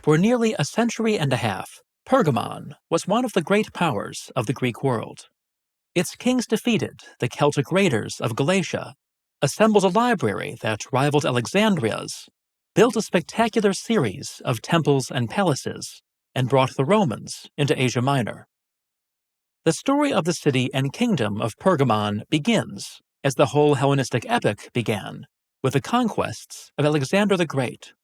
For nearly a century and a half, Pergamon was one of the great powers of the Greek world. Its kings defeated the Celtic raiders of Galatia, assembled a library that rivaled Alexandria's, built a spectacular series of temples and palaces, and brought the Romans into Asia Minor. The story of the city and kingdom of Pergamon begins, as the whole Hellenistic epic began, with the conquests of Alexander the Great.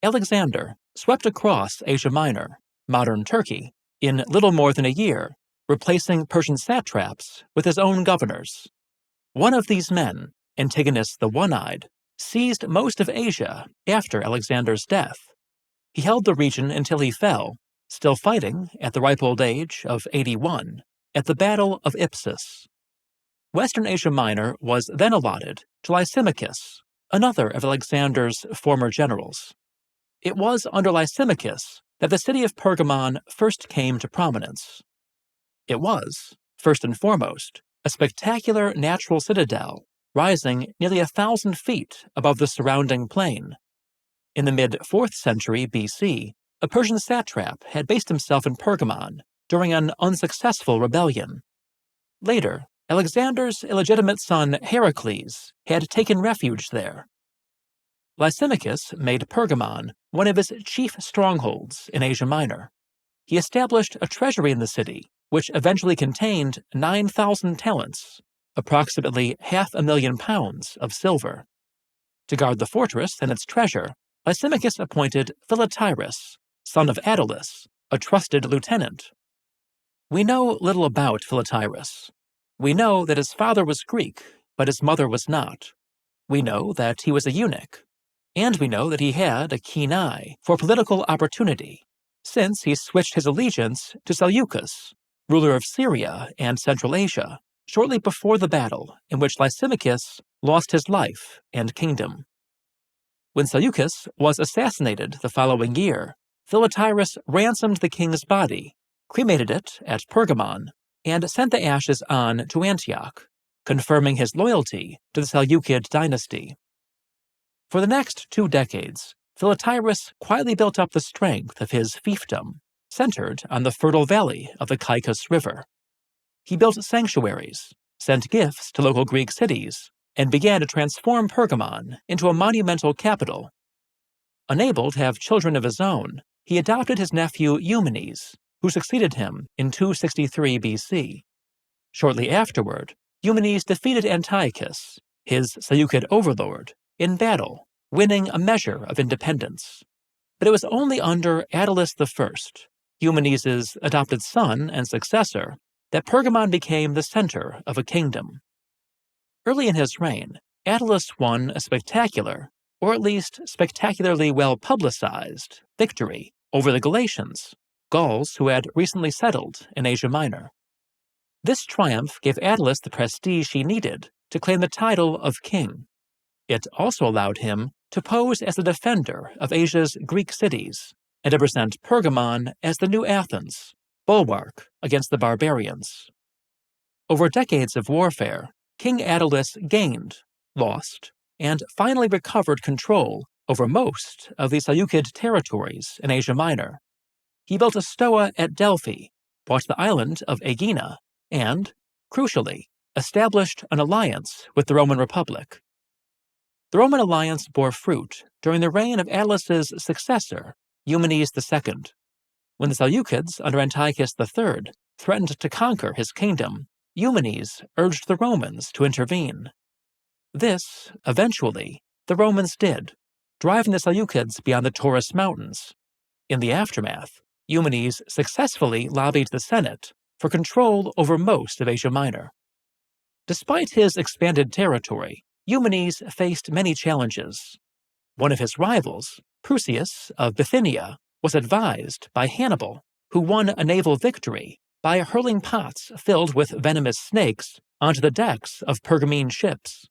Alexander swept across Asia Minor, modern Turkey, in little more than a year, replacing Persian satraps with his own governors. One of these men, Antigonus the One-Eyed, seized most of Asia after Alexander's death. He held the region until he fell, still fighting at the ripe old age of 81, at the Battle of Ipsus. Western Asia Minor was then allotted to Lysimachus, another of Alexander's former generals. It was under Lysimachus that the city of Pergamon first came to prominence. It was, first and foremost, a spectacular natural citadel rising nearly 1,000 feet above the surrounding plain. In the mid-4th century BC, a Persian satrap had based himself in Pergamon during an unsuccessful rebellion. Later, Alexander's illegitimate son Heracles had taken refuge there. Lysimachus made Pergamon one of his chief strongholds in Asia Minor. He established a treasury in the city, which eventually contained 9,000 talents, approximately £500,000 of silver. To guard the fortress and its treasure, Lysimachus appointed Philetaerus, son of Attalus, a trusted lieutenant. We know little about Philetaerus. We know that his father was Greek, but his mother was not. We know that he was a eunuch. And we know that he had a keen eye for political opportunity, since he switched his allegiance to Seleucus, ruler of Syria and Central Asia, shortly before the battle in which Lysimachus lost his life and kingdom. When Seleucus was assassinated the following year, Philetaerus ransomed the king's body, cremated it at Pergamon, and sent the ashes on to Antioch, confirming his loyalty to the Seleucid dynasty. For the next 2 decades, Philetaerus quietly built up the strength of his fiefdom, centered on the fertile valley of the Caicus River. He built sanctuaries, sent gifts to local Greek cities, and began to transform Pergamon into a monumental capital. Unable to have children of his own, he adopted his nephew Eumenes, who succeeded him in 263 BC. Shortly afterward, Eumenes defeated Antiochus, his Seleucid overlord, in battle, winning a measure of independence. But it was only under Attalus I, Eumenes' adopted son and successor, that Pergamon became the center of a kingdom. Early in his reign, Attalus won a spectacular, or at least spectacularly well-publicized, victory over the Galatians, Gauls who had recently settled in Asia Minor. This triumph gave Attalus the prestige he needed to claim the title of king. It also allowed him to pose as the defender of Asia's Greek cities and to present Pergamon as the new Athens, bulwark against the barbarians. Over decades of warfare, King Attalus gained, lost, and finally recovered control over most of the Seleucid territories in Asia Minor. He built a stoa at Delphi, bought the island of Aegina, and, crucially, established an alliance with the Roman Republic. The Roman alliance bore fruit during the reign of Attalus' successor, Eumenes II. When the Seleucids under Antiochus III threatened to conquer his kingdom, Eumenes urged the Romans to intervene. This, eventually, the Romans did, driving the Seleucids beyond the Taurus Mountains. In the aftermath, Eumenes successfully lobbied the Senate for control over most of Asia Minor. Despite his expanded territory, Eumenes faced many challenges. One of his rivals, Prusias of Bithynia, was advised by Hannibal, who won a naval victory by hurling pots filled with venomous snakes onto the decks of Pergamene ships.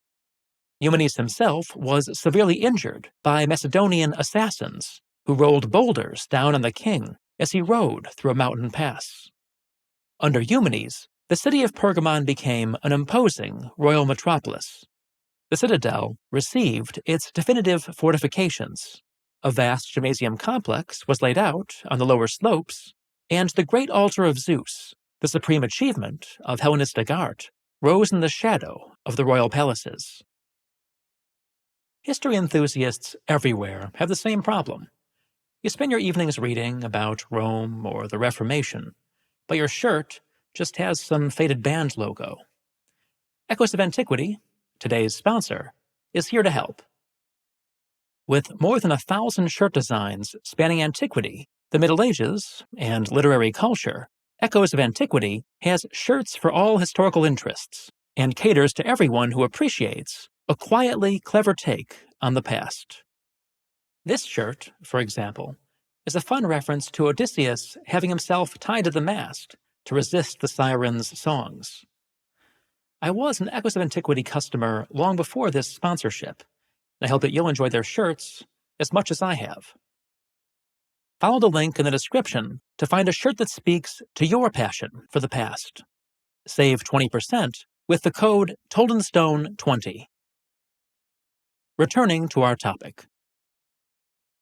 Eumenes himself was severely injured by Macedonian assassins who rolled boulders down on the king as he rode through a mountain pass. Under Eumenes, the city of Pergamon became an imposing royal metropolis. The citadel received its definitive fortifications, A vast gymnasium complex was laid out on the lower slopes, and the great altar of Zeus, the supreme achievement of Hellenistic art, rose in the shadow of the royal palaces. History enthusiasts everywhere have the same problem. You spend your evenings reading about Rome or the Reformation, but your shirt just has some faded band logo. Echoes of Antiquity, today's sponsor, is here to help. With more than 1,000 shirt designs spanning antiquity, the Middle Ages, and literary culture, Echoes of Antiquity has shirts for all historical interests and caters to everyone who appreciates a quietly clever take on the past. This shirt, for example, is a fun reference to Odysseus having himself tied to the mast to resist the sirens' songs. I was an Echoes of Antiquity customer long before this sponsorship. I hope that you'll enjoy their shirts as much as I have. Follow the link in the description to find a shirt that speaks to your passion for the past. Save 20% with the code ToldenStone20. Returning to our topic.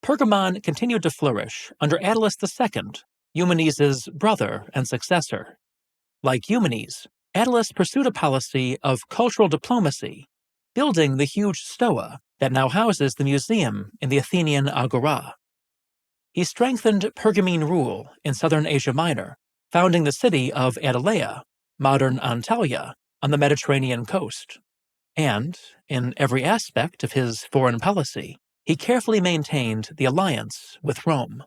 Pergamon continued to flourish under Attalus II, Eumenes' brother and successor. Like Eumenes, Attalus pursued a policy of cultural diplomacy, building the huge stoa that now houses the museum in the Athenian Agora. He strengthened Pergamene rule in southern Asia Minor, founding the city of Attaleia, modern Antalya, on the Mediterranean coast. And, in every aspect of his foreign policy, he carefully maintained the alliance with Rome.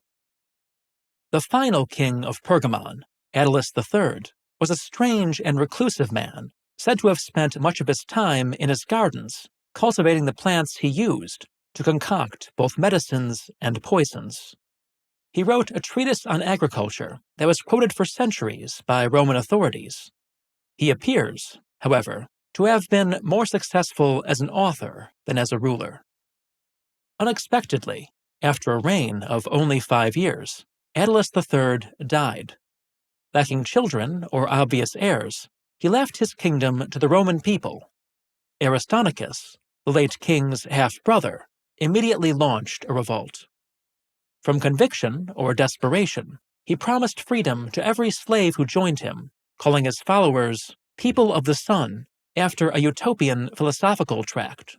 The final king of Pergamon, Attalus III, was a strange and reclusive man, said to have spent much of his time in his gardens, cultivating the plants he used to concoct both medicines and poisons. He wrote a treatise on agriculture that was quoted for centuries by Roman authorities. He appears, however, to have been more successful as an author than as a ruler. Unexpectedly, after a reign of only 5 years, Attalus III died. Lacking children or obvious heirs, he left his kingdom to the Roman people. Aristarchus, the late king's half-brother, immediately launched a revolt. From conviction or desperation, he promised freedom to every slave who joined him, calling his followers people of the sun after a utopian philosophical tract.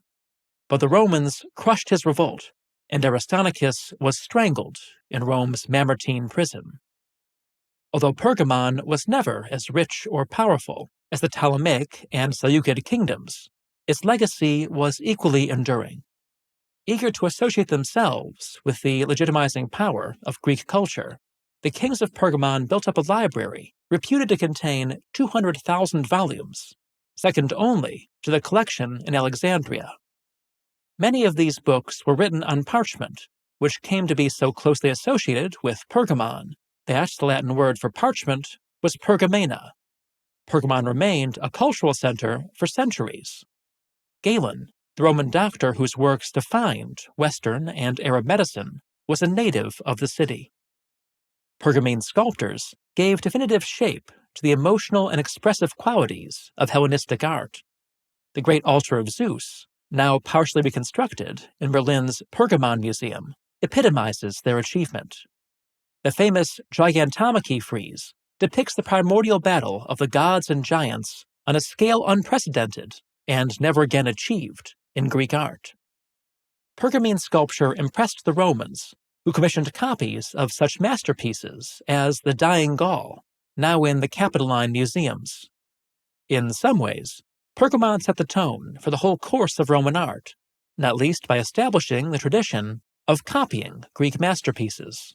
But the Romans crushed his revolt, and Aristarchus was strangled in Rome's Mamertine prison. Although Pergamon was never as rich or powerful as the Ptolemaic and Seleucid kingdoms, its legacy was equally enduring. Eager to associate themselves with the legitimizing power of Greek culture, the kings of Pergamon built up a library reputed to contain 200,000 volumes, second only to the collection in Alexandria. Many of these books were written on parchment, which came to be so closely associated with Pergamon that the Latin word for parchment was pergamena. Pergamon remained a cultural center for centuries. Galen, the Roman doctor whose works defined Western and Arab medicine, was a native of the city. Pergamene sculptors gave definitive shape to the emotional and expressive qualities of Hellenistic art. The great altar of Zeus, now partially reconstructed in Berlin's Pergamon Museum, epitomizes their achievement. The famous Gigantomachy frieze depicts the primordial battle of the gods and giants on a scale unprecedented and never again achieved in Greek art. Pergamene sculpture impressed the Romans, who commissioned copies of such masterpieces as the Dying Gaul, now in the Capitoline museums. In some ways, Pergamon set the tone for the whole course of Roman art, not least by establishing the tradition of copying Greek masterpieces.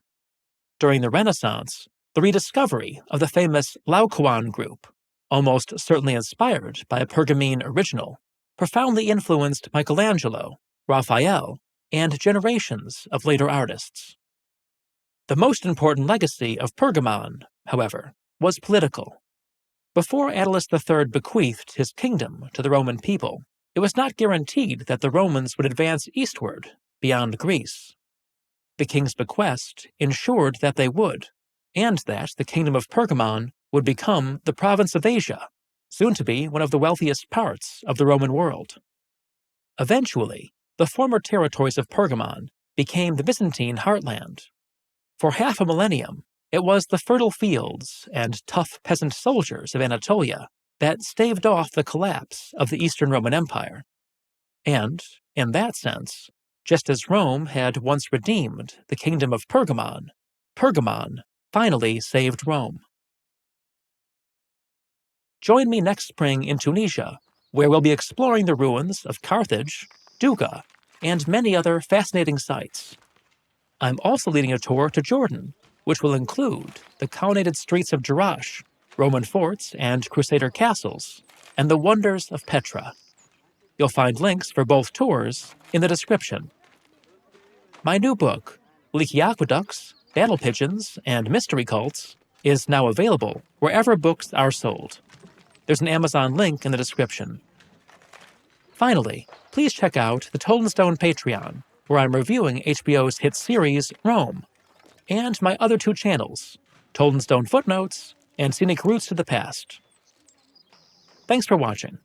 During the Renaissance, the rediscovery of the famous Laocoon group, almost certainly inspired by a Pergamene original, profoundly influenced Michelangelo, Raphael, and generations of later artists. The most important legacy of Pergamon, however, was political. Before Attalus III bequeathed his kingdom to the Roman people, it was not guaranteed that the Romans would advance eastward beyond Greece. The king's bequest ensured that they would, and that the kingdom of Pergamon would become the province of Asia, soon to be one of the wealthiest parts of the Roman world. Eventually, the former territories of Pergamon became the Byzantine heartland. For half a millennium, it was the fertile fields and tough peasant soldiers of Anatolia that staved off the collapse of the Eastern Roman Empire. And, in that sense, just as Rome had once redeemed the kingdom of Pergamon, Pergamon finally saved Rome. Join me next spring in Tunisia, where we'll be exploring the ruins of Carthage, Duga, and many other fascinating sites. I'm also leading a tour to Jordan, which will include the colonnaded streets of Jerash, Roman forts and Crusader castles, and the wonders of Petra. You'll find links for both tours in the description. My new book, Leaky Aqueducts, Battle Pigeons, and Mystery Cults, is now available wherever books are sold. There's an Amazon link in the description. Finally, please check out the Told in Stone Patreon, where I'm reviewing HBO's hit series Rome, and my other two channels, Told in Stone Footnotes and Scenic Routes to the Past. Thanks for watching.